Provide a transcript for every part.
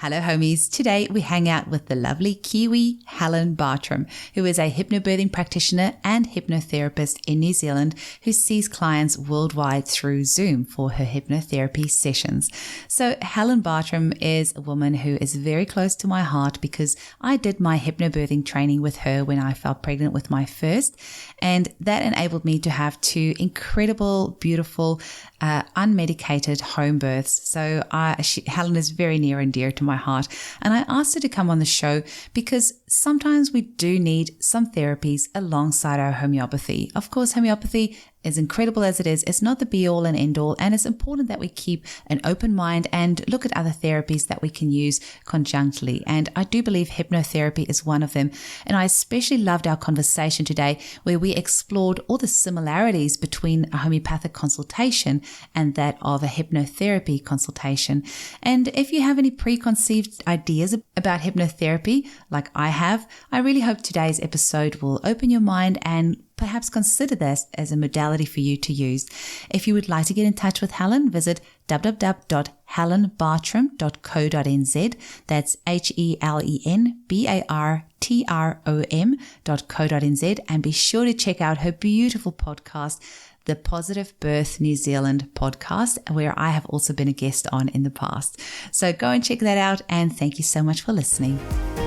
Hello homies, today we hang out with the lovely Kiwi Helen Bartrom, who is a hypnobirthing practitioner and hypnotherapist in New Zealand who sees clients worldwide through Zoom for her hypnotherapy sessions. So Helen Bartrom is a woman who is very close to my heart because I did my hypnobirthing training with her when I fell pregnant with my first, and that enabled me to have two incredible, beautiful, unmedicated home births. So Helen is very near and dear to my heart. And I asked her to come on the show because sometimes we do need some therapies alongside our homeopathy. Of course, homeopathy, as incredible as it is, it's not the be all and end all. And it's important that we keep an open mind and look at other therapies that we can use conjunctly. And I do believe hypnotherapy is one of them. And I especially loved our conversation today where we explored all the similarities between a homeopathic consultation and that of a hypnotherapy consultation. And if you have any preconceived ideas about hypnotherapy, like I have, I really hope today's episode will open your mind and perhaps consider this as a modality for you to use. If you would like to get in touch with Helen, visit www.helenbartrom.co.nz. That's HELENBARTROM.co.nz, and be sure to check out her beautiful podcast, the Positive Birth New Zealand podcast, where I have also been a guest on in the past. So go and check that out, and thank you so much for listening.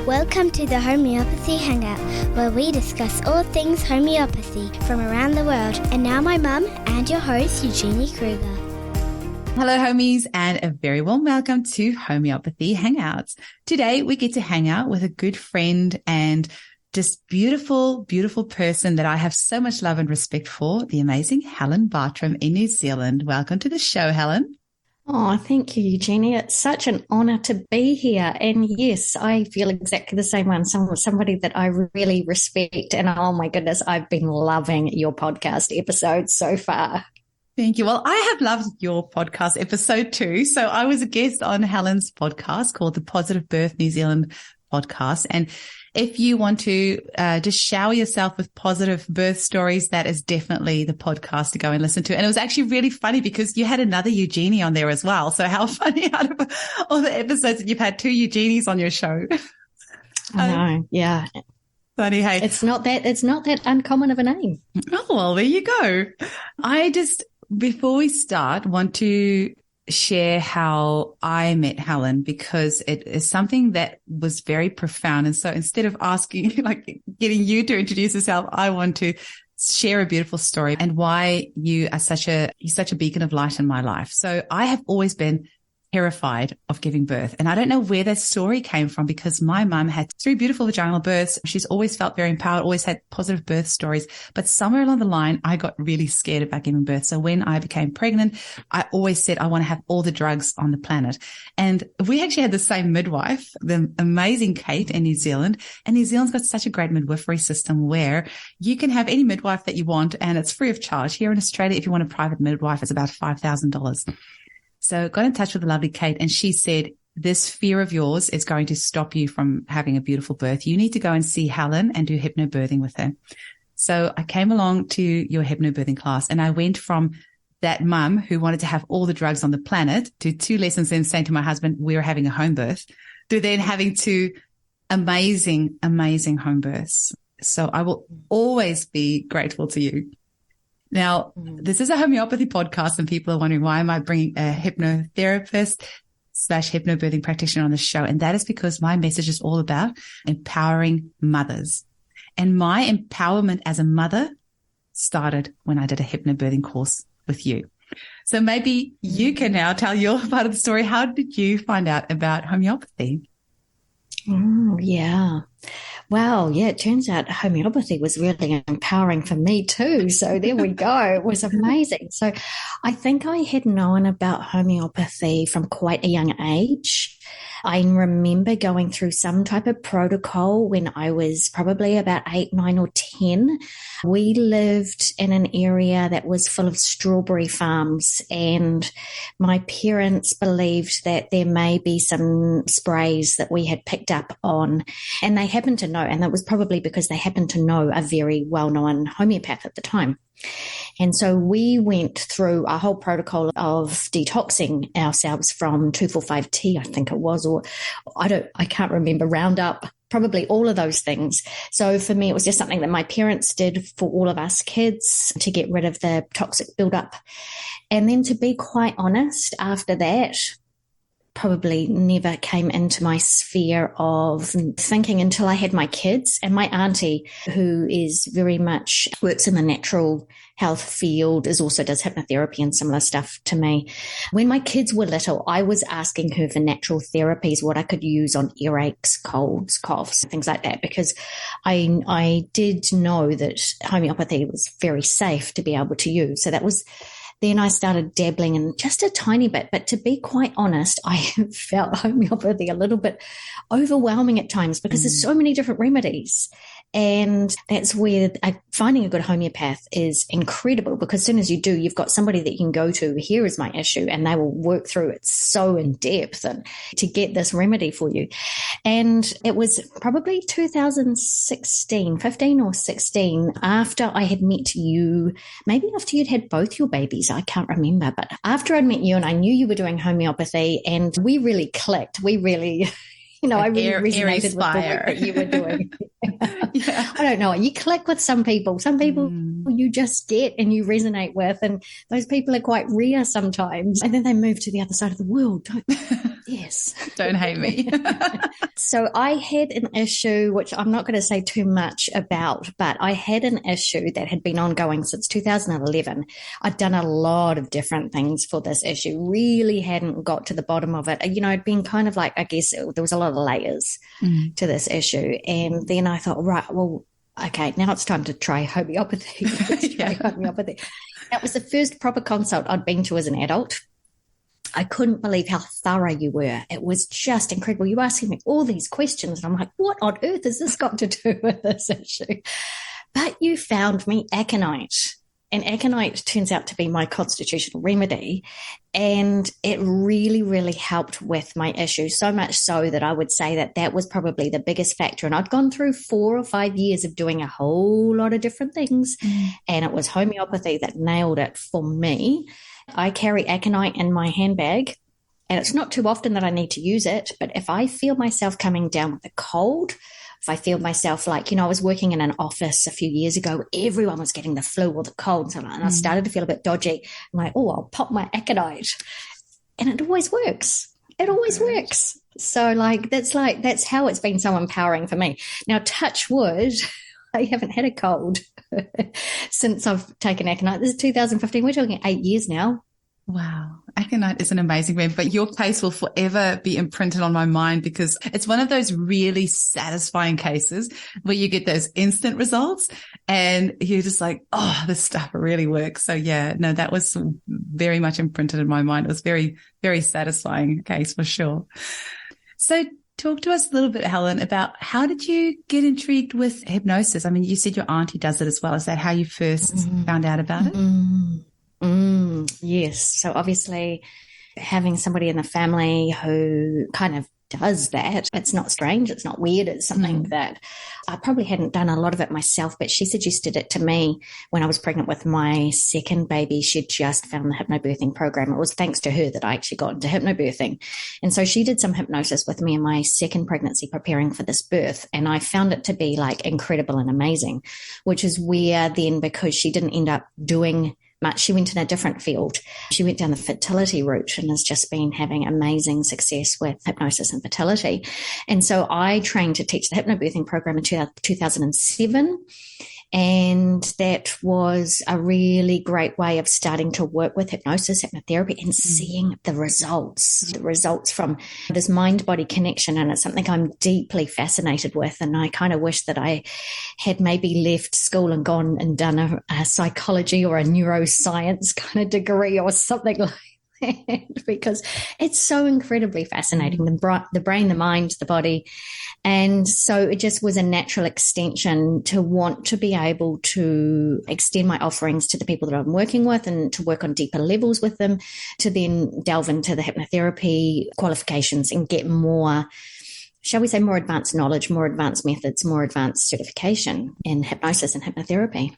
Welcome to the Homeopathy Hangout, where we discuss all things homeopathy from around the world. And now my mum and your host, Eugenie Kruger. Hello, homies, and a very warm welcome to Homeopathy Hangouts. Today, we get to hang out with a good friend and just beautiful, beautiful person that I have so much love and respect for, the amazing Helen Bartrom in New Zealand. Welcome to the show, Helen. Oh, thank you, Eugenie. It's such an honor to be here. And yes, I feel exactly the same one. Somebody that I really respect. And oh my goodness, I've been loving your podcast episodes so far. Thank you. Well, I have loved your podcast episode too. So I was a guest on Helen's podcast called the Positive Birth New Zealand podcast. And if you want to just shower yourself with positive birth stories, that is definitely the podcast to go and listen to. And it was actually really funny because you had another Eugenie on there as well. So how funny out of all the episodes that you've had two Eugenies on your show. I know. Yeah. Funny, hey. It's not that uncommon of a name. Oh, well, there you go. I just, before we start, want to share how I met Helen because it is something that was very profound. And so instead of asking, getting you to introduce yourself, I want to share a beautiful story and why you're such a beacon of light in my life. So I have always been terrified of giving birth. And I don't know where that story came from because my mum had three beautiful vaginal births. She's always felt very empowered, always had positive birth stories. But somewhere along the line, I got really scared about giving birth. So when I became pregnant, I always said, I want to have all the drugs on the planet. And we actually had the same midwife, the amazing Kate in New Zealand. And New Zealand's got such a great midwifery system where you can have any midwife that you want and it's free of charge. Here in Australia, if you want a private midwife, it's about $5,000. So got in touch with the lovely Kate and she said, this fear of yours is going to stop you from having a beautiful birth. You need to go and see Helen and do hypnobirthing with her. So I came along to your hypnobirthing class and I went from that mum who wanted to have all the drugs on the planet to 2 lessons in saying to my husband, we're having a home birth, to then having 2 amazing, amazing home births. So I will always be grateful to you. Now, this is a homeopathy podcast and people are wondering, why am I bringing a hypnotherapist / hypnobirthing practitioner on the show? And that is because my message is all about empowering mothers. And my empowerment as a mother started when I did a hypnobirthing course with you. So maybe you can now tell your part of the story. How did you find out about homeopathy? Oh, yeah. Well, yeah, it turns out homeopathy was really empowering for me too. So there we go. It was amazing. So I think I had known about homeopathy from quite a young age. I remember going through some type of protocol when I was probably about 8, 9 or 10. We lived in an area that was full of strawberry farms and my parents believed that there may be some sprays that we had picked up on and they happened to know, and that was probably because they happened to know a very well-known homeopath at the time. And so we went through a whole protocol of detoxing ourselves from 2,4,5-T, I think it was, or I can't remember, Roundup, probably all of those things. So for me, it was just something that my parents did for all of us kids to get rid of the toxic buildup. And then, to be quite honest, after that, probably never came into my sphere of thinking until I had my kids. And my auntie, who is very much works in the natural health field, also does hypnotherapy and similar stuff to me. When my kids were little, I was asking her for natural therapies, what I could use on earaches, colds, coughs, things like that, because I did know that homeopathy was very safe to be able to use. So that was. Then I started dabbling in just a tiny bit. But to be quite honest, I felt homeopathy a little bit overwhelming at times because there's so many different remedies. And that's where finding a good homeopath is incredible, because as soon as you do, you've got somebody that you can go to, here is my issue, and they will work through it so in depth and to get this remedy for you. And it was probably 2016, 15 or 16, after I had met you, maybe after you'd had both your babies, I can't remember, but after I'd met you and I knew you were doing homeopathy, and we really clicked. We really... I really resonated with the work that you were doing. Yeah. I don't know. You click with some people. Some people you just get and you resonate with, and those people are quite rare sometimes. And then they move to the other side of the world. Yes. Don't hate me. So I had an issue, which I'm not going to say too much about, but I had an issue that had been ongoing since 2011. I'd done a lot of different things for this issue, really hadn't got to the bottom of it. It'd been kind of like, I guess there was a lot of layers to this issue. And then I thought, right, well, okay, now it's time to try homeopathy. Homeopathy. That was the first proper consult I'd been to as an adult. I couldn't believe how thorough you were. It was just incredible. You were asking me all these questions, and I'm like, what on earth has this got to do with this issue? But you found me aconite. And aconite turns out to be my constitutional remedy. And it really, really helped with my issue, so much so that I would say that was probably the biggest factor. And I'd gone through 4 or 5 years of doing a whole lot of different things. And it was homeopathy that nailed it for me. I carry aconite in my handbag, and it's not too often that I need to use it. But if I feel myself coming down with a cold, if I feel myself like, I was working in an office a few years ago, everyone was getting the flu or the cold. And I started to feel a bit dodgy. I'm like, I'll pop my aconite. And it always works. It always works. So that's how it's been so empowering for me. Now, touch wood, I haven't had a cold since I've taken aconite. This is 2015. We're talking 8 years now. Wow. Aconite is an amazing brand, but your case will forever be imprinted on my mind because it's one of those really satisfying cases where you get those instant results and you're just like, oh, this stuff really works. So yeah, no, that was very much imprinted in my mind. It was very, very satisfying case for sure. So talk to us a little bit, Helen, about how did you get intrigued with hypnosis? I mean, you said your auntie does it as well. Is that how you first found out about it? Yes. So obviously having somebody in the family who kind of does that, it's not strange. It's not weird. It's something that I probably hadn't done a lot of it myself, but she suggested it to me when I was pregnant with my second baby. She'd just found the hypnobirthing program. It was thanks to her that I actually got into hypnobirthing. And so she did some hypnosis with me in my second pregnancy preparing for this birth. And I found it to be like incredible and amazing, which is where then, because she didn't end up doing much, she went in a different field. She went down the fertility route and has just been having amazing success with hypnosis and fertility. And so I trained to teach the hypnobirthing program in 2007. And that was a really great way of starting to work with hypnosis, hypnotherapy, and seeing the results from this mind-body connection. And it's something I'm deeply fascinated with. And I kind of wish that I had maybe left school and gone and done a psychology or a neuroscience kind of degree or something like that, because it's so incredibly fascinating, the brain, the mind, the body. And so it just was a natural extension to want to be able to extend my offerings to the people that I'm working with and to work on deeper levels with them, to then delve into the hypnotherapy qualifications and get more, shall we say, more advanced knowledge, more advanced methods, more advanced certification in hypnosis and hypnotherapy.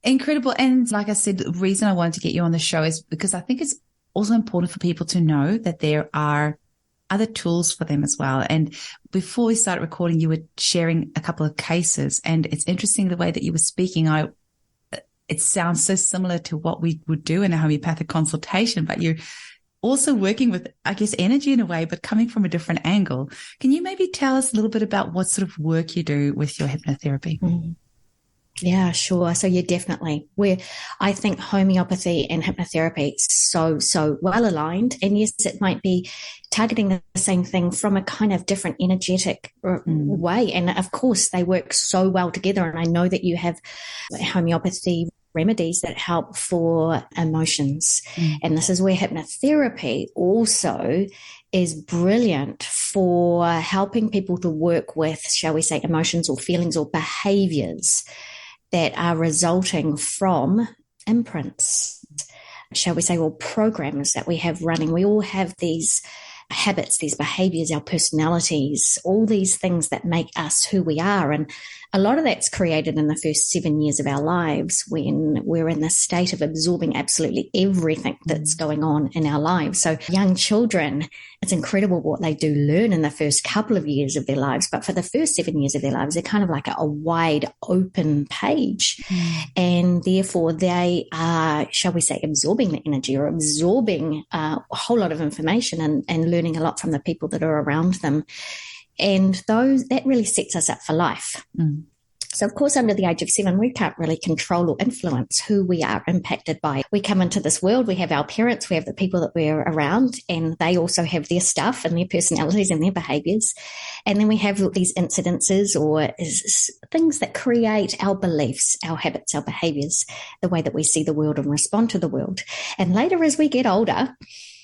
Incredible. And like I said, the reason I wanted to get you on the show is because I think it's also important for people to know that there are other tools for them as well. And before we started recording, you were sharing a couple of cases, and it's interesting the way that you were speaking. It sounds so similar to what we would do in a homeopathic consultation, but you're also working with, I guess, energy in a way, but coming from a different angle. Can you maybe tell us a little bit about what sort of work you do with your hypnotherapy? Mm. Yeah, sure. So definitely I think homeopathy and hypnotherapy is so well aligned. And yes, it might be targeting the same thing from a kind of different energetic way. And of course, they work so well together. And I know that you have homeopathy remedies that help for emotions. And this is where hypnotherapy also is brilliant for helping people to work with, shall we say, emotions or feelings or behaviors that are resulting from imprints, shall we say, or programs that we have running. We all have these habits, these behaviors, our personalities, all these things that make us who we are. And a lot of that's created in the first 7 years of our lives when we're in the state of absorbing absolutely everything that's going on in our lives. So young children, it's incredible what they do learn in the first couple of years of their lives. But for the first 7 years of their lives, they're kind of like a wide open page. And therefore they are, shall we say, absorbing the energy or absorbing a whole lot of information and learning a lot from the people that are around them. And that really sets us up for life. So, of course, under the age of 7, we can't really control or influence who we are impacted by. We come into this world, we have our parents, we have the people that we're around, and they also have their stuff and their personalities and their behaviors. And then we have these incidences or things that create our beliefs, our habits, our behaviors, the way that we see the world and respond to the world. And later, as we get older,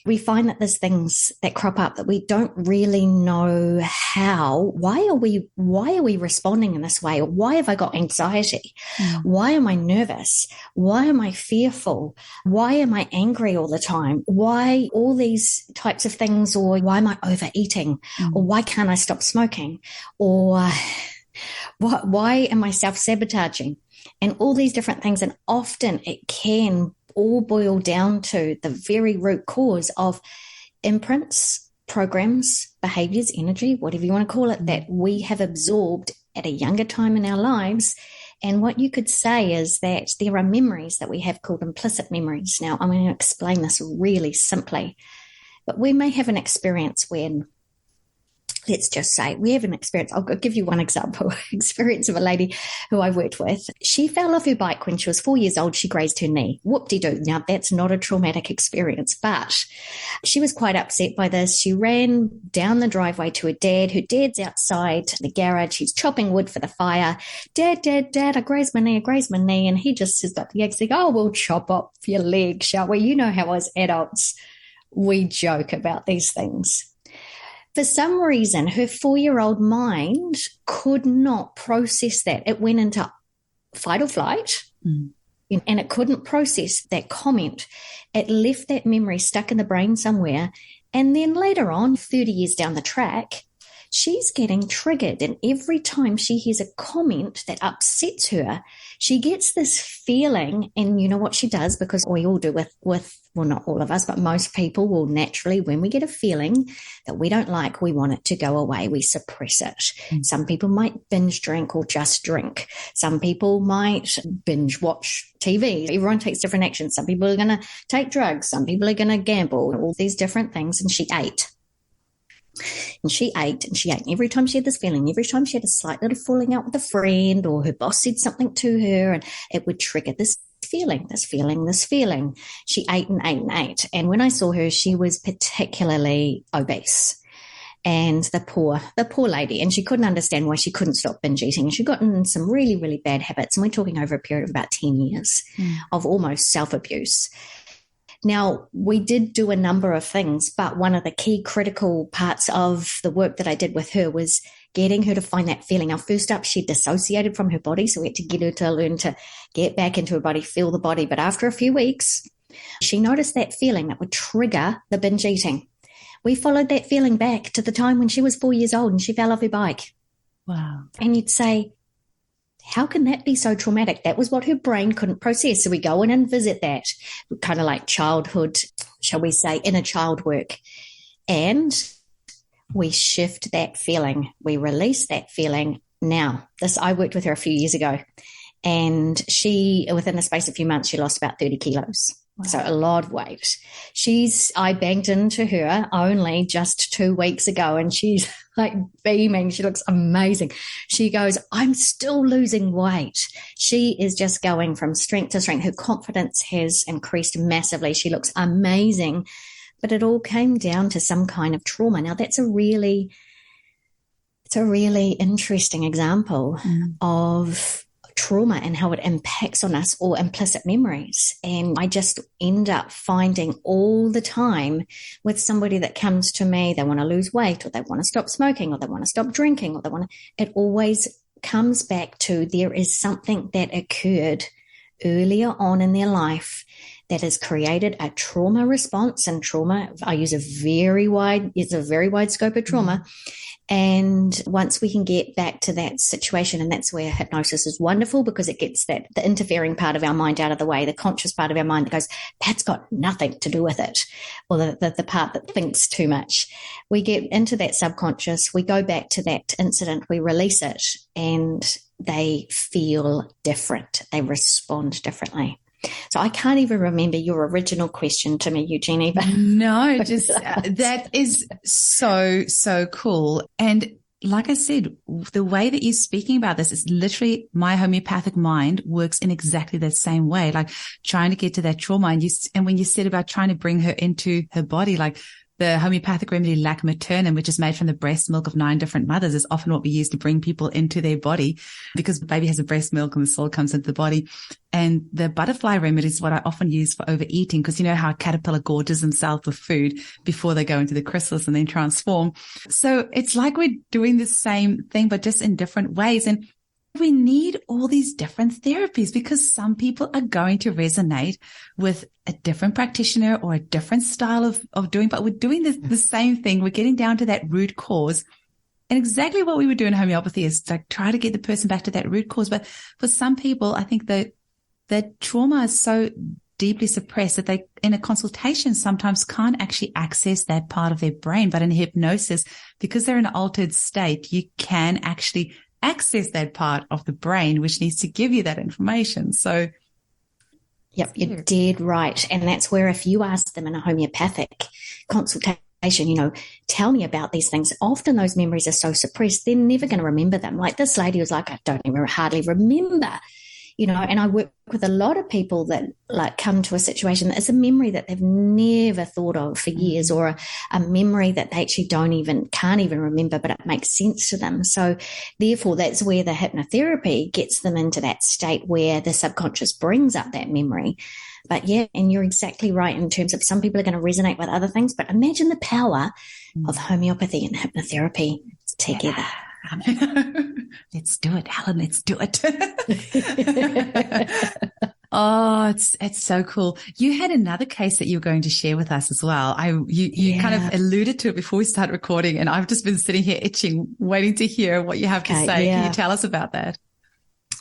we find that there's things that crop up that we don't really know how. Why are we responding in this way? Or why have I got anxiety? Why am I nervous? Why am I fearful? Why am I angry all the time? Why all these types of things? Or why am I overeating? Or why can't I stop smoking? Or why am I self-sabotaging? And all these different things. And often it can all boil down to the very root cause of imprints, programs, behaviors, energy, whatever you want to call it, that we have absorbed at a younger time in our lives. And what you could say is that there are memories that we have called implicit memories. Now, I'm going to explain this really simply, but we may have an experience when, let's just say we have an experience. I'll give you one example, experience of a lady who I worked with. She fell off her bike when she was 4 years old. She grazed her knee. Whoop-de-doo. Now, that's not a traumatic experience, but she was quite upset by this. She ran down the driveway to her dad. Her dad's outside the garage. He's chopping wood for the fire. Dad, I grazed my knee. And he just says, but the eggs, they go, oh, we'll chop off your leg, shall we? You know how as adults, we joke about these things. For some reason, her 4-year-old mind could not process that. It went into fight or flight, and it couldn't process that comment. It left that memory stuck in the brain somewhere. And then later on, 30 years down the track, she's getting triggered. And every time she hears a comment that upsets her, she gets this feeling. And you know what she does, because we all do with well, not all of us, but most people will naturally, when we get a feeling that we don't like, we want it to go away. We suppress it. Some people might binge drink or just drink. Some people might binge watch TV. Everyone takes different actions. Some people are going to take drugs. Some people are going to gamble, all these different things. And she ate. And she ate. And every time she had this feeling, every time she had a slight little falling out with a friend or her boss said something to her, and it would trigger this feeling. She ate and ate and ate. And when I saw her, she was particularly obese. And the poor lady, and she couldn't understand why she couldn't stop binge eating. She got in some really, really bad habits. And we're talking over a period of about 10 years of almost self-abuse. Now, we did do a number of things, but one of the key critical parts of the work that I did with her was getting her to find that feeling. Now, first up, she dissociated from her body, so we had to get her to learn to get back into her body, feel the body. But after a few weeks, she noticed that feeling that would trigger the binge eating. We followed that feeling back to the time when she was 4 years old and she fell off her bike. Wow. And you'd say, how can that be so traumatic? That was what her brain couldn't process. So we go in and visit that, kind of like childhood, shall we say, inner child work. And we shift that feeling. We release that feeling. Now, I worked with her a few years ago, and she, within the space of a few months, she lost about 30 kilos. Wow. So a lot of weight. I banged into her only just 2 weeks ago, and she's like beaming. She looks amazing. She goes, I'm still losing weight. She is just going from strength to strength. Her confidence has increased massively. She looks amazing, but it all came down to some kind of trauma. Now it's a really interesting example of trauma and how it impacts on us, or implicit memories. And I just end up finding all the time with somebody that comes to me, they want to lose weight, or they want to stop smoking, or they want to stop drinking, or it always comes back to there is something that occurred earlier on in their life that has created a trauma response. And trauma, I use a very wide scope of trauma. And once we can get back to that situation, and that's where hypnosis is wonderful, because it gets the interfering part of our mind out of the way, the conscious part of our mind that goes, that's got nothing to do with it, or the part that thinks too much. We get into that subconscious, we go back to that incident, we release it, and they feel different. They respond differently. So I can't even remember your original question to me, Eugenie. But no, just that is so cool. And like I said, the way that you're speaking about this is literally my homeopathic mind works in exactly the same way, like trying to get to that trauma. And when you said about trying to bring her into her body, like the homeopathic remedy lac maternum, which is made from the breast milk of 9 different mothers, is often what we use to bring people into their body, because the baby has a breast milk and the soul comes into the body. And the butterfly remedy is what I often use for overeating, because you know how a caterpillar gorges himself with food before they go into the chrysalis and then transform. So it's like we're doing the same thing, but just in different ways. And we need all these different therapies, because some people are going to resonate with a different practitioner or a different style of doing, but we're doing the same thing. We're getting down to that root cause. And exactly what we would do in homeopathy is like try to get the person back to that root cause. But for some people, I think that trauma is so deeply suppressed that they, in a consultation, sometimes can't actually access that part of their brain. But in hypnosis, because they're in an altered state, you can actually access that part of the brain which needs to give you that information. So yep, you're dead right. And that's where if you ask them in a homeopathic consultation, tell me about these things, often those memories are so suppressed, they're never going to remember them. Like this lady was like, I don't even hardly remember, and I work with a lot of people that like come to a situation that is a memory that they've never thought of for years, or a memory that they actually can't even remember, but it makes sense to them. So therefore that's where the hypnotherapy gets them into that state where the subconscious brings up that memory. But yeah, and you're exactly right in terms of some people are going to resonate with other things, but imagine the power of homeopathy and hypnotherapy together. Yeah. Let's do it, Helen. Let's do it. Oh, it's so cool. You had another case that you were going to share with us as well. You kind of alluded to it before we started recording, and I've just been sitting here itching, waiting to hear what you have to say. Yeah. Can you tell us about that?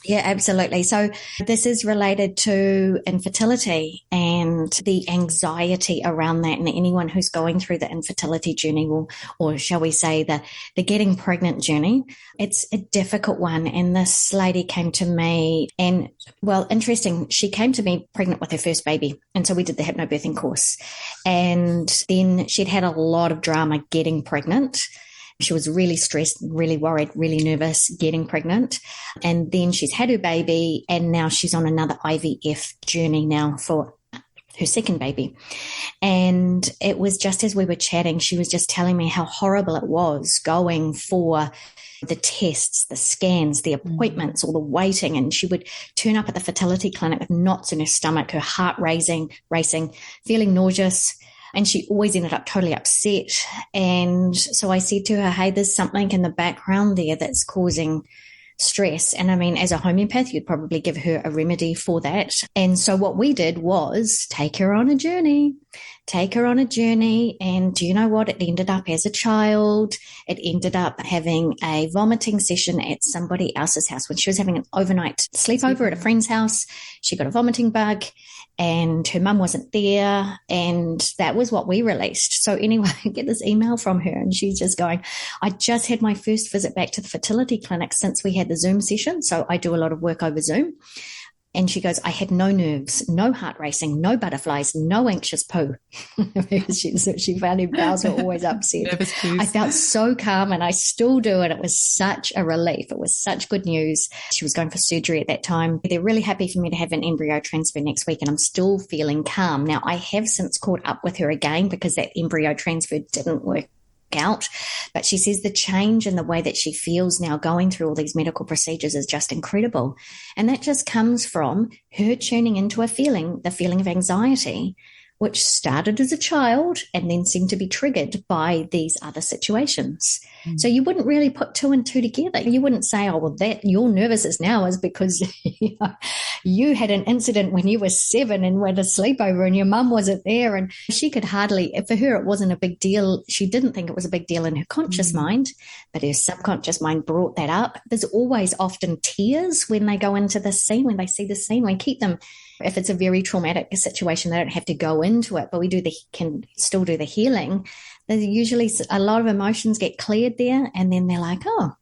Yeah, absolutely. So this is related to infertility and the anxiety around that. And anyone who's going through the infertility journey or shall we say the getting pregnant journey, it's a difficult one. And this lady came to me and, well, interesting. She came to me pregnant with her first baby. And so we did the hypnobirthing course. And then she'd had a lot of drama getting pregnant. She was really stressed, really worried, really nervous getting pregnant. And then she's had her baby, and now she's on another IVF journey now for her second baby. And it was just as we were chatting, she was just telling me how horrible it was going for the tests, the scans, the appointments, all the waiting. And she would turn up at the fertility clinic with knots in her stomach, her heart racing, feeling nauseous. And she always ended up totally upset. And so I said to her, hey, there's something in the background there that's causing stress. And I mean, as a homeopath, you'd probably give her a remedy for that. And so what we did was take her on a journey. take her on a journey. And do you know what? It ended up as a child. It ended up having a vomiting session at somebody else's house. When she was having an overnight sleepover at a friend's house, she got a vomiting bug and her mum wasn't there. And that was what we released. So anyway, I get this email from her and she's just going, I just had my first visit back to the fertility clinic since we had the Zoom session. So I do a lot of work over Zoom. And she goes, I had no nerves, no heart racing, no butterflies, no anxious poo. she found her bowels were always upset. I felt so calm and I still do. And it was such a relief. It was such good news. She was going for surgery at that time. They're really happy for me to have an embryo transfer next week and I'm still feeling calm. Now, I have since caught up with her again because that embryo transfer didn't work out, but she says the change in the way that she feels now going through all these medical procedures is just incredible. And that just comes from her tuning into a feeling, the feeling of anxiety, which started as a child and then seemed to be triggered by these other situations. So you wouldn't really put two and two together. You wouldn't say, oh, well, that your nervousness now is because you had an incident when you were 7 and went to sleepover and your mum wasn't there. And she could hardly, for her, it wasn't a big deal. She didn't think it was a big deal in her conscious mind, but her subconscious mind brought that up. There's always often tears when they go into this scene, when they see the scene. We keep them, if it's a very traumatic situation, they don't have to go into it, but we can still do the healing. There's usually a lot of emotions get cleared there and then they're like, oh,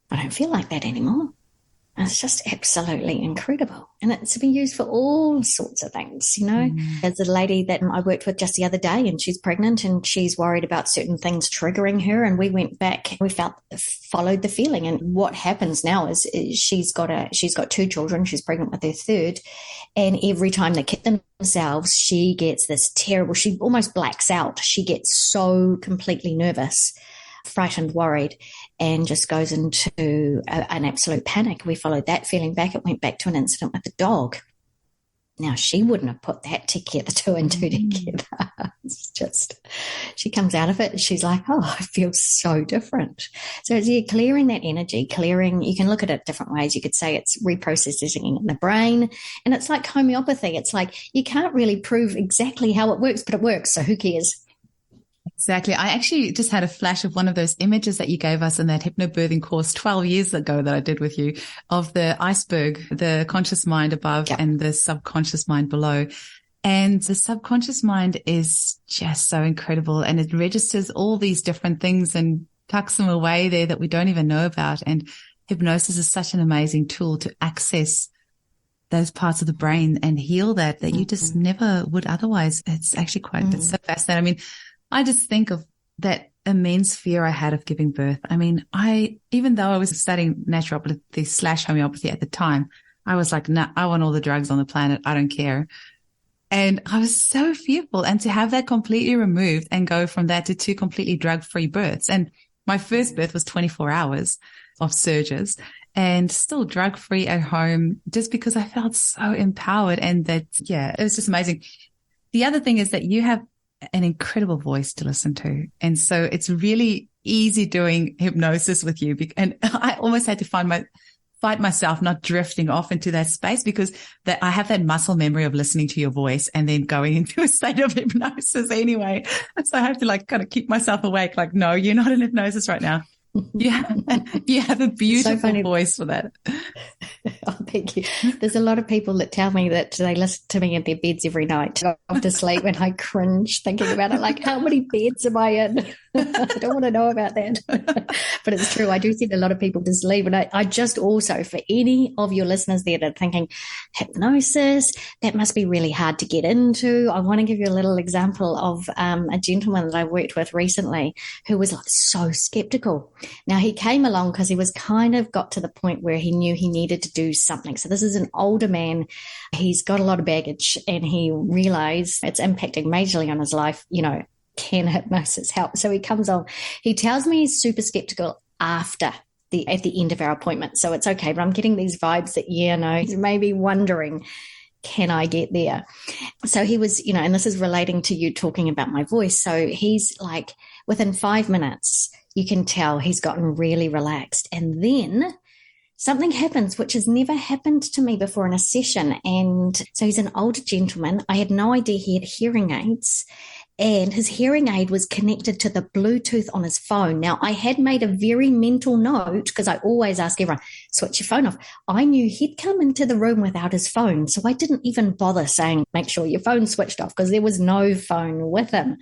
I don't feel like that anymore. And it's just absolutely incredible. And it's been used for all sorts of things, you know. There's a lady that I worked with just the other day and she's pregnant and she's worried about certain things triggering her. And we went back, we followed the feeling. And what happens now is she's got 2 children. She's pregnant with her 3rd. And every time they kick themselves, she gets this terrible, she almost blacks out. She gets so completely nervous, frightened, worried, and just goes into an absolute panic. We followed that feeling back. It went back to an incident with the dog. Now, she wouldn't have put that together, 2 and 2 together. It's just, she comes out of it and she's like, oh, I feel so different. So it's clearing that energy, you can look at it different ways. You could say it's reprocessing in the brain. And it's like homeopathy. It's like you can't really prove exactly how it works, but it works. So who cares? Exactly. I actually just had a flash of one of those images that you gave us in that hypnobirthing course 12 years ago that I did with you, of the iceberg, the conscious mind above and the subconscious mind below. And the subconscious mind is just so incredible and it registers all these different things and tucks them away there that we don't even know about. And hypnosis is such an amazing tool to access those parts of the brain and heal that you just never would otherwise. It's actually it's so fascinating. I mean, I just think of that immense fear I had of giving birth. I mean, even though I was studying naturopathy / homeopathy at the time, I was like, nah, I want all the drugs on the planet. I don't care. And I was so fearful. And to have that completely removed and go from that to 2 completely drug-free births. And my first birth was 24 hours of surges and still drug-free at home just because I felt so empowered. And that, it was just amazing. The other thing is that you have an incredible voice to listen to. And so it's really easy doing hypnosis with you. And I almost had to fight myself not drifting off into that space because I have that muscle memory of listening to your voice and then going into a state of hypnosis anyway. So I have to kind of keep myself awake. No, you're not in hypnosis right now. You have a beautiful voice for that. Oh, thank you. There's a lot of people that tell me that they listen to me in their beds every night to go off to sleep, and I cringe thinking about it. Like, how many beds am I in? I don't want to know about that. But it's true. I do send a lot of people to sleep. And I just also, for any of your listeners there that are thinking, hypnosis, that must be really hard to get into. I want to give you a little example of a gentleman that I worked with recently who was so skeptical. Now, he came along because he was kind of got to the point where he knew he needed to do something. So this is an older man. He's got a lot of baggage and he realized it's impacting majorly on his life. Can hypnosis help? So he comes on. He tells me he's super skeptical at the end of our appointment. So it's okay. But I'm getting these vibes that, he's maybe wondering, can I get there? So he was, and this is relating to you talking about my voice. So he's like, within 5 minutes, you can tell he's gotten really relaxed. And then something happens which has never happened to me before in a session. And so he's an older gentleman. I had no idea he had hearing aids, and his hearing aid was connected to the Bluetooth on his phone. Now, I had made a very mental note, because I always ask everyone, switch your phone off. I knew he'd come into the room without his phone, so I didn't even bother saying, make sure your phone's switched off, because there was no phone with him.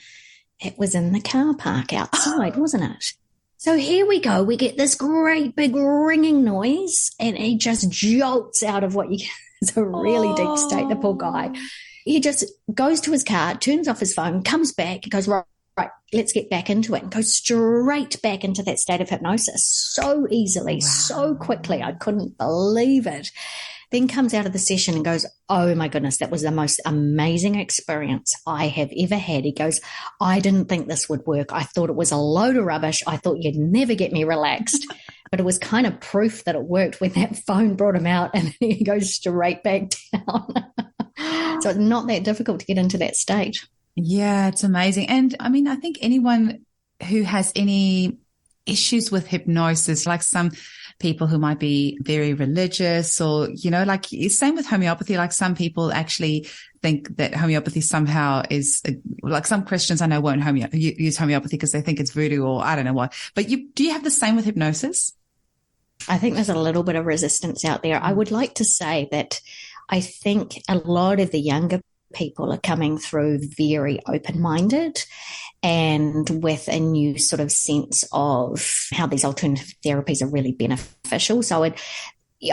It was in the car park outside, wasn't it? So here we go. We get this great big ringing noise, and he just jolts out of what you it's a really deep state, the poor guy. He just goes to his car, turns off his phone, comes back, goes, right, let's get back into it, and goes straight back into that state of hypnosis so easily, so quickly. I couldn't believe it. Then comes out of the session and goes, oh my goodness, that was the most amazing experience I have ever had. He goes, I didn't think this would work. I thought it was a load of rubbish. I thought you'd never get me relaxed. But it was kind of proof that it worked when that phone brought him out, and he goes straight back down. So it's not that difficult to get into that state. Yeah, it's amazing. And I mean, I think anyone who has any issues with hypnosis, like some people who might be very religious, or, you know, like same with homeopathy, like some people actually think that homeopathy somehow is like some Christians I know won't use homeopathy because they think it's voodoo or I don't know what. But do you have the same with hypnosis? I think there's a little bit of resistance out there. I would like to say that I think a lot of the younger people are coming through very open-minded and with a new sort of sense of how these alternative therapies are really beneficial. So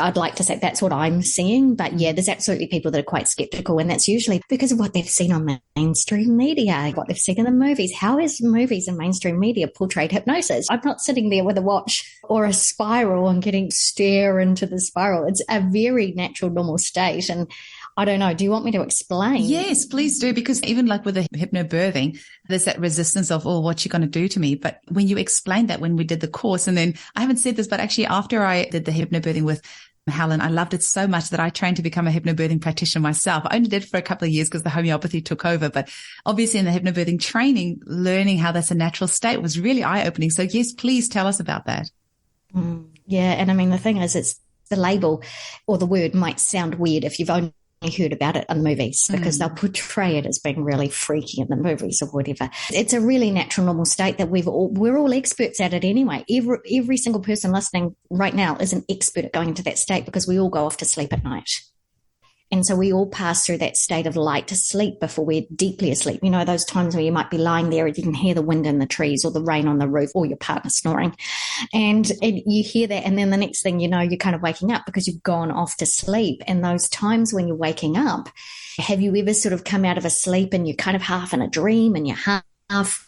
I'd like to say that's what I'm seeing. But yeah, there's absolutely people that are quite skeptical, and that's usually because of what they've seen on mainstream media, what they've seen in the movies. How has movies and mainstream media portrayed hypnosis? I'm not sitting there with a watch or a spiral and getting stare into the spiral. It's a very natural, normal state. And I don't know. Do you want me to explain? Yes, please do. Because even like with the hypnobirthing, there's that resistance of, oh, what you going to do to me? But when you explained that when we did the course, and then I haven't said this, but actually after I did the hypnobirthing with Helen, I loved it so much that I trained to become a hypnobirthing practitioner myself. I only did it for a couple of years because the homeopathy took over. But obviously in the hypnobirthing training, learning how that's a natural state was really eye-opening. So yes, please tell us about that. Yeah. And I mean, the thing is, it's the label or the word might sound weird if you've only heard about it in the movies, because they'll portray it as being really freaky in the movies or whatever. It's a really natural, normal state that we're all experts at it anyway. Every single person listening right now is an expert at going into that state, because we all go off to sleep at night. And so we all pass through that state of light to sleep before we're deeply asleep. You know, those times where you might be lying there and you can hear the wind in the trees or the rain on the roof or your partner snoring. And you hear that, and then the next thing you know, you're kind of waking up because you've gone off to sleep. And those times when you're waking up, have you ever sort of come out of a sleep and you're kind of half in a dream and you're half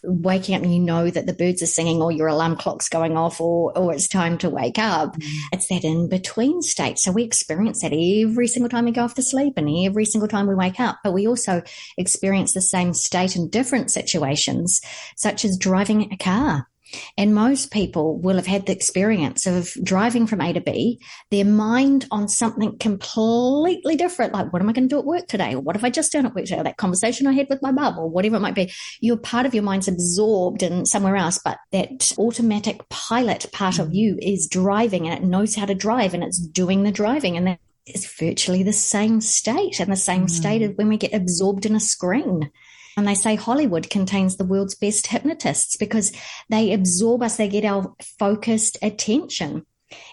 waking up and you know that the birds are singing or your alarm clock's going off or it's time to wake up? It's that in-between state. So we experience that every single time we go off to sleep and every single time we wake up. But we also experience the same state in different situations, such as driving a car. And most people will have had the experience of driving from A to B, their mind on something completely different, like what am I going to do at work today? Or what have I just done at work today? Or that conversation I had with my mum, or whatever it might be. Your part of your mind's absorbed in somewhere else, but that automatic pilot part of you is driving, and it knows how to drive, and it's doing the driving. And that is virtually the same state, and the same state as when we get absorbed in a screen. And they say Hollywood contains the world's best hypnotists because they absorb us. They get our focused attention.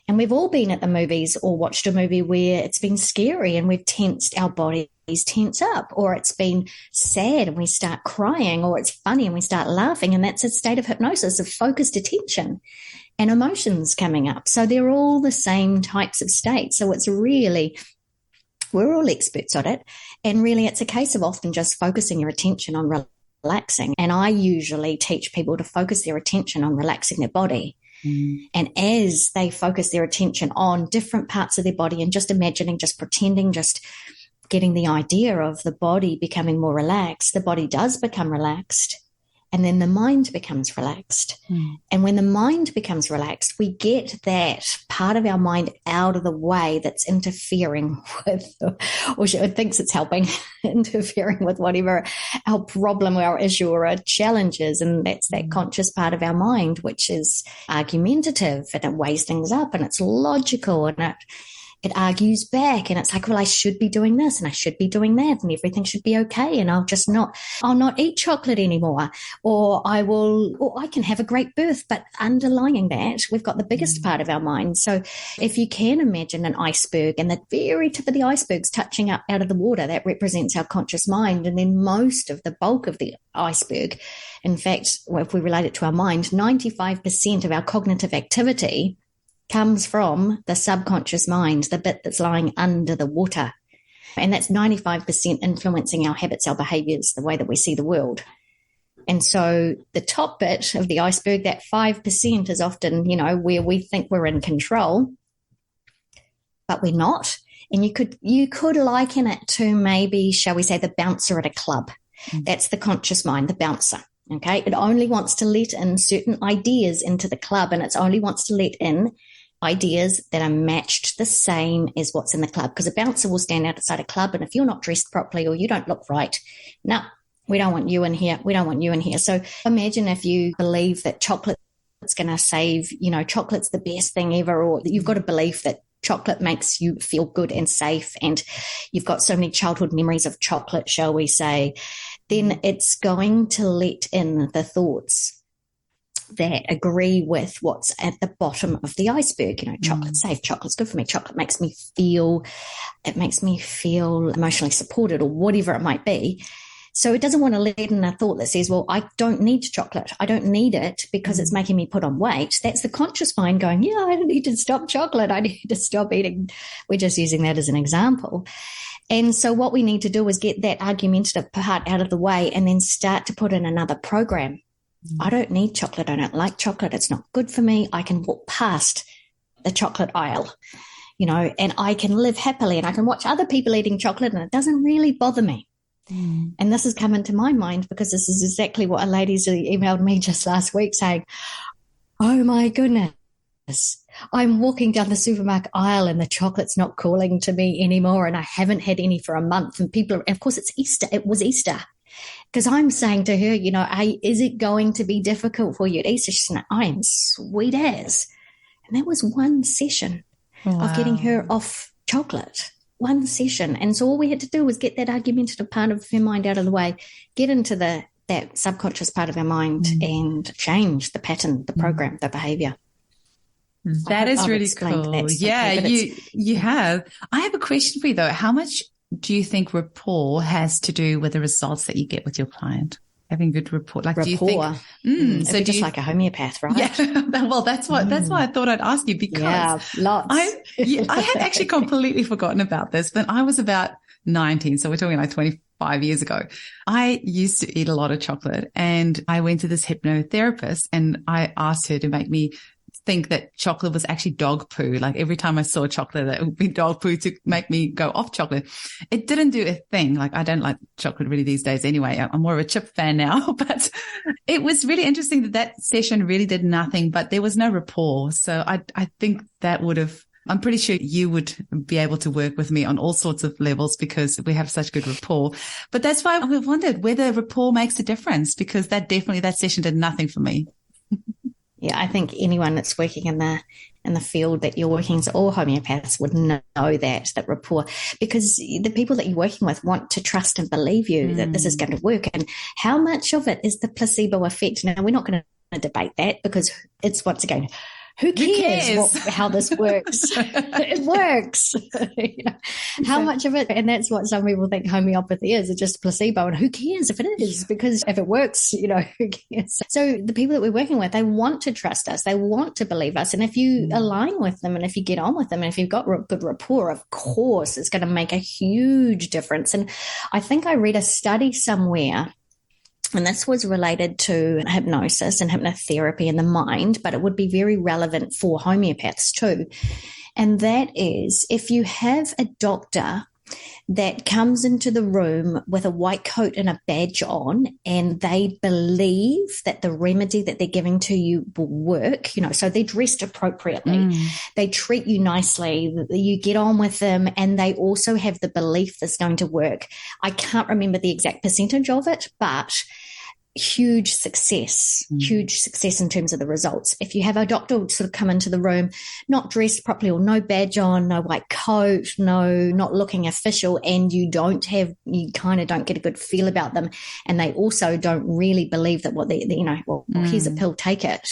And we've all been at the movies or watched a movie where it's been scary and we've tensed, our bodies tense up, or it's been sad and we start crying, or it's funny and we start laughing. And that's a state of hypnosis, of focused attention and emotions coming up. So they're all the same types of states. So it's really, we're all experts at it. And really, it's a case of often just focusing your attention on relaxing. And I usually teach people to focus their attention on relaxing their body. And as they focus their attention on different parts of their body and just imagining, just pretending, just getting the idea of the body becoming more relaxed, the body does become relaxed. and then the mind becomes relaxed. And when the mind becomes relaxed, we get that part of our mind out of the way that's interfering with, or thinks it's helping, interfering with whatever our problem or our issue or our challenge is. And that's that conscious part of our mind, which is argumentative, and it weighs things up, and it's logical, and it argues back, and it's like, well, I should be doing this and I should be doing that, and everything should be okay, and I'll not eat chocolate anymore, or I can have a great birth. But underlying that, we've got the biggest part of our mind. So if you can imagine an iceberg, and the very tip of the iceberg's touching up out of the water, that represents our conscious mind. And then most of the bulk of the iceberg, in fact, if we relate it to our mind, 95% of our cognitive activity comes from the subconscious mind, the bit that's lying under the water. And that's 95% influencing our habits, our behaviors, the way that we see the world. And so the top bit of the iceberg, that 5%, is often, where we think we're in control, but we're not. And you could liken it to maybe, shall we say, the bouncer at a club. That's the conscious mind, the bouncer. Okay. It only wants to let in certain ideas into the club, and it only wants to let in ideas that are matched the same as what's in the club. Because a bouncer will stand outside a club, and if you're not dressed properly or you don't look right, no, we don't want you in here. We don't want you in here. So imagine if you believe that chocolate's going to save, chocolate's the best thing ever, or that you've got a belief that chocolate makes you feel good and safe, and you've got so many childhood memories of chocolate, shall we say, then it's going to let in the thoughts that agree with what's at the bottom of the iceberg. Chocolate's safe, chocolate's good for me, chocolate makes me feel emotionally supported, or whatever it might be. So it doesn't want to let in a thought that says, well, I don't need chocolate. I don't need it because it's making me put on weight. That's the conscious mind going, yeah, I need to stop chocolate. I need to stop eating. We're just using that as an example. And so what we need to do is get that argumentative part out of the way, and then start to put in another program. I don't need chocolate. I don't like chocolate. It's not good for me. I can walk past the chocolate aisle, and I can live happily, and I can watch other people eating chocolate, and it doesn't really bother me. And this has come into my mind because this is exactly what a lady's emailed me just last week saying, oh my goodness, I'm walking down the supermarket aisle and the chocolate's not calling to me anymore, and I haven't had any for a month. And of course it's Easter. It was Easter. Because I'm saying to her, is it going to be difficult for you at Easter? She's like, I am sweet as. And that was one session of getting her off chocolate, one session. And so all we had to do was get that argumentative part of her mind out of the way, get into that subconscious part of our mind, and change the pattern, the program, the behavior. That is really cool. Yeah, you have. I have a question for you though. How much do you think rapport has to do with the results that you get with your client? Having good rapport, rapport. Do you think? So just like a homeopath, right? Yeah. Well, that's why I thought I'd ask you, because lots. I had actually completely forgotten about this, but I was about 19, so we're talking like 25 years ago. I used to eat a lot of chocolate, and I went to this hypnotherapist, and I asked her to make me think that chocolate was actually dog poo. Like every time I saw chocolate, that would be dog poo to make me go off chocolate. It didn't do a thing. Like I don't like chocolate really these days anyway. I'm more of a chip fan now, but it was really interesting that session really did nothing, but there was no rapport. So I think that I'm pretty sure you would be able to work with me on all sorts of levels because we have such good rapport. But that's why I wondered whether rapport makes a difference, because that session did nothing for me. Yeah, I think anyone that's working in the field that you're working in, all homeopaths would know that rapport, because the people that you're working with want to trust and believe you that this is going to work. And how much of it is the placebo effect? Now, we're not going to debate that, because it's, once again, who cares how this works? It works. How much of it? And that's what some people think homeopathy is. It's just placebo. And who cares if it is? Because if it works, who cares? So the people that we're working with, they want to trust us. They want to believe us. And if you align with them, and if you get on with them, and if you've got good rapport, of course, it's going to make a huge difference. And I think I read a study somewhere, and this was related to hypnosis and hypnotherapy in the mind, but it would be very relevant for homeopaths too. And that is, if you have a doctor that comes into the room with a white coat and a badge on, and they believe that the remedy that they're giving to you will work, so they're dressed appropriately. They treat you nicely, you get on with them, and they also have the belief that's going to work. I can't remember the exact percentage of it, but huge success in terms of the results. If you have a doctor sort of come into the room, not dressed properly or no badge on, no white coat, not looking official, and you kind of don't get a good feel about them, and they also don't really believe that here's a pill, take it,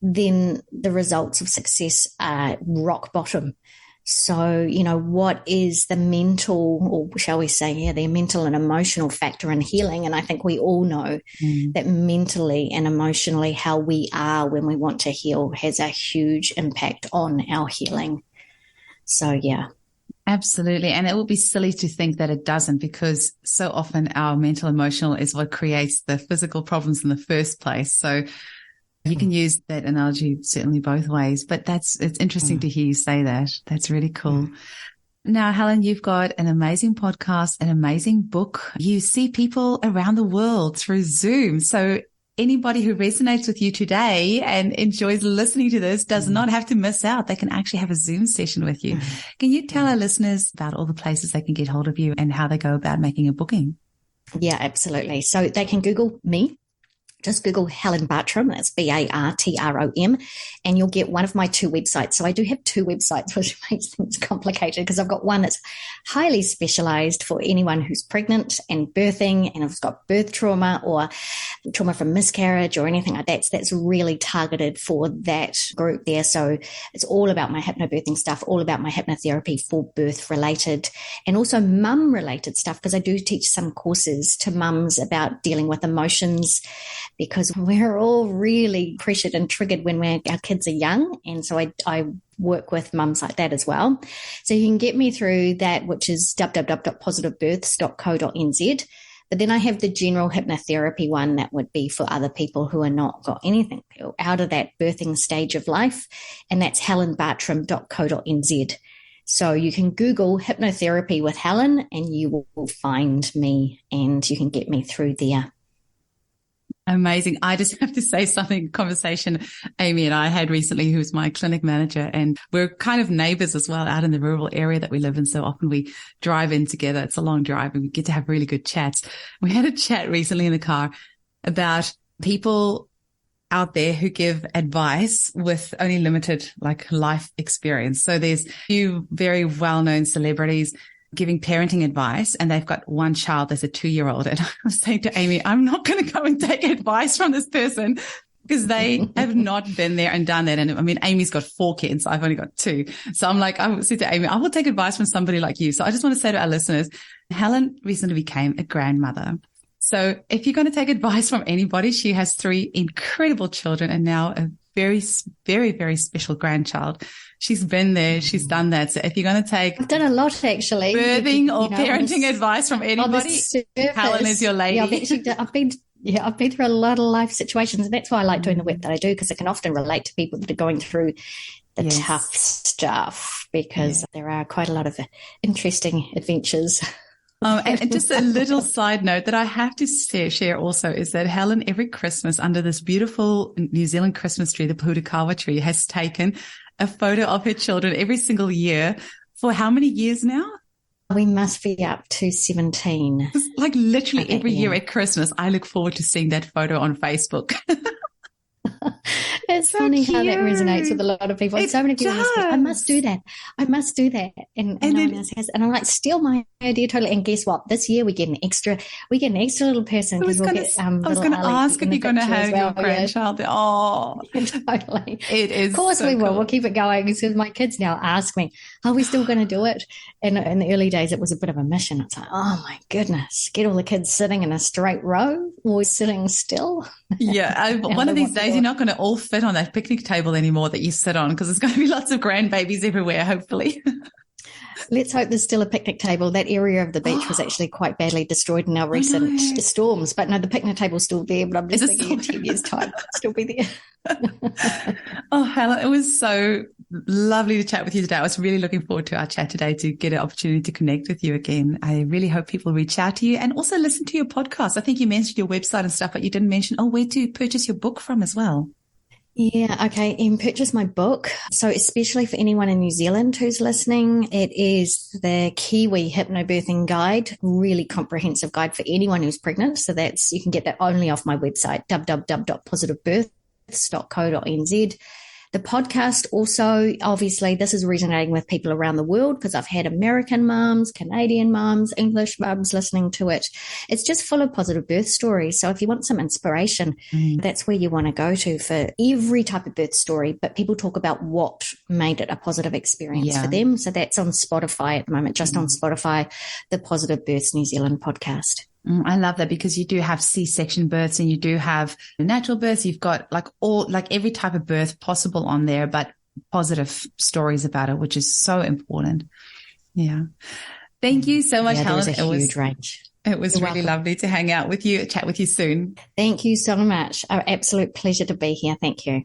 then the results of success are rock bottom. So, what is the mental, or shall we say, the mental and emotional factor in healing? And I think we all know that mentally and emotionally how we are when we want to heal has a huge impact on our healing. So, yeah. Absolutely. And it would be silly to think that it doesn't, because so often our mental emotional is what creates the physical problems in the first place. So you can use that analogy certainly both ways, but it's interesting to hear you say that. That's really cool. Now, Helen, you've got an amazing podcast, an amazing book. You see people around the world through Zoom. So anybody who resonates with you today and enjoys listening to this does not have to miss out. They can actually have a Zoom session with you. Can you tell our listeners about all the places they can get hold of you and how they go about making a booking? Yeah, absolutely. So they can Google me. Just Google Helen Bartrom, that's Bartrom, and you'll get one of my 2 websites. So I do have 2 websites, which makes things complicated, because I've got one that's highly specialized for anyone who's pregnant and birthing, and I've got birth trauma or trauma from miscarriage or anything like that. So that's really targeted for that group there. So it's all about my hypnobirthing stuff, all about my hypnotherapy for birth related, and also mum related stuff, because I do teach some courses to mums about dealing with emotions, because we're all really pressured and triggered when our kids are young. And so I work with mums like that as well. So you can get me through that, which is www.positivebirths.co.nz. But then I have the general hypnotherapy one that would be for other people who are not got anything out of that birthing stage of life. And that's helenbartrom.co.nz. So you can Google hypnotherapy with Helen and you will find me, and you can get me through there. Amazing. I just have to say something, conversation Amy and I had recently, who's my clinic manager, and we're kind of neighbors as well out in the rural area that we live in. So often we drive in together. It's a long drive and we get to have really good chats. We had a chat recently in the car about people out there who give advice with only limited life experience. So there's a few very well-known celebrities giving parenting advice, and they've got one child that's a 2-year-old. And I was saying to Amy, I'm not going to go and take advice from this person because they have not been there and done that. And I mean, Amy's got 4 kids. I've only got 2. So I'm like, I said to Amy, I will take advice from somebody like you. So I just want to say to our listeners, Helen recently became a grandmother. So if you're going to take advice from anybody, she has 3 incredible children and now a very, very, very special grandchild. She's been there. She's done that. So if you're going to take... I've done a lot, actually. Birthing or parenting advice from anybody, Helen is your lady. Yeah, I've been through a lot of life situations. And that's why I like doing the work that I do, because I can often relate to people that are going through the tough stuff, because there are quite a lot of interesting adventures. And just a little side note that I have to share also is that Helen, every Christmas under this beautiful New Zealand Christmas tree, the Pūtakawa tree, has taken a photo of her children every single year for how many years now? We must be up to 17. Like literally every year at Christmas, I look forward to seeing that photo on Facebook. It's so funny cute. How that resonates with a lot of people. And so many people say, I must do that. And I'm like, steal my idea totally. And guess what? This year we get an extra little person. I was going to ask if you're going to have your grandchild. Yeah. Oh, totally. It is. Of course we will. Cool. We'll keep it going. Because my kids now ask me, are we still going to do it? And in the early days, it was a bit of a mission. It's like, oh my goodness, get all the kids sitting in a straight row or sitting still. Yeah. One of these days, you're not going to all fit on that picnic table anymore that you sit on, because there's going to be lots of grandbabies everywhere, hopefully. Let's hope there's still a picnic table. That area of the beach was actually quite badly destroyed in our recent storms. But no, the picnic table's still there. But I'm just thinking in 10 years' time, it'll still be there. Oh, Helen, it was so lovely to chat with you today. I was really looking forward to our chat today to get an opportunity to connect with you again. I really hope people reach out to you and also listen to your podcast. I think you mentioned your website and stuff, but you didn't mention, where to purchase your book from as well. Yeah, okay. And purchase my book. So especially for anyone in New Zealand who's listening, it is the Kiwi Hypnobirthing Guide, really comprehensive guide for anyone who's pregnant. So you can get that only off my website, www.positivebirths.co.nz. The podcast also, obviously, this is resonating with people around the world because I've had American mums, Canadian mums, English mums listening to it. It's just full of positive birth stories. So if you want some inspiration, that's where you want to go to for every type of birth story. But people talk about what made it a positive experience for them. So that's on Spotify at the moment, just on Spotify, the Positive Births New Zealand podcast. I love that because you do have C-section births and you do have natural births. You've got every type of birth possible on there, but positive stories about it, which is so important. Yeah. Thank you so much, Helen. It was a huge range. It was really lovely to hang out with you, chat with you soon. Thank you so much. An absolute pleasure to be here. Thank you.